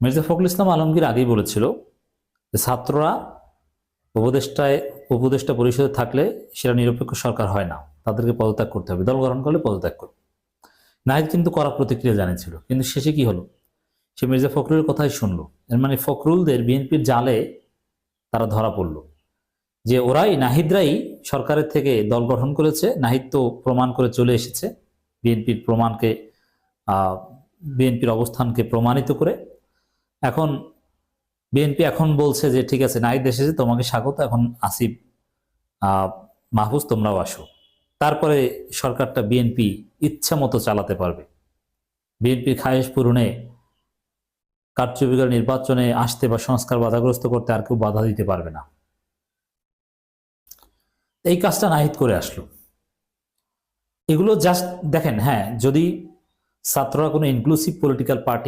মির্জা ফখরুল ইসলাম আলমগীর আগেই বলেছিল যে ছাত্ররা উপদেষ্টা পরিষদে থাকলে সেটা নিরপেক্ষ সরকার হয় না, তাদেরকে পদত্যাগ করতে হবে, দল গঠন করলে পদত্যাগ করবে। নাহিদ কিন্তু কড়া প্রতিক্রিয়া জানিয়েছিল, কিন্তু শেষে কি হলো? সে মির্জা ফখরুলের কথাই শুনলো। এর মানে ফখরুলদের বিএনপির জালে তারা ধরা পড়ল, যে ওরাই নাহিদরাই সরকারের থেকে দল গঠন করেছে। নাহিদ তো প্রমাণ করে চলে এসেছে বিএনপির প্রমাণকে, বিএনপির অবস্থানকে প্রমাণিত করে। এখন বিএনপি এখন বলছে যে ঠিক আছে, নাহিদ এসেছে, তোমাকে স্বাগত, এখন আসিফ মাহফুজ তোমরাও আসো। তারপরে সরকারটা বিএনপি ইচ্ছা মতো চালাতে পারবে। বিএনপির খায়েশ পূরণে, কারচুপির নির্বাচনে আসতে বা সংস্কার বাধাগ্রস্ত করতে আর কেউ বাধা দিতে পারবে না। এই কাজটা নাহিদ করে আসলো। এগুলো জাস্ট দেখেন, হ্যাঁ, যদি ছাত্ররা কোনো ইনক্লুসিভ পলিটিক্যাল পার্টি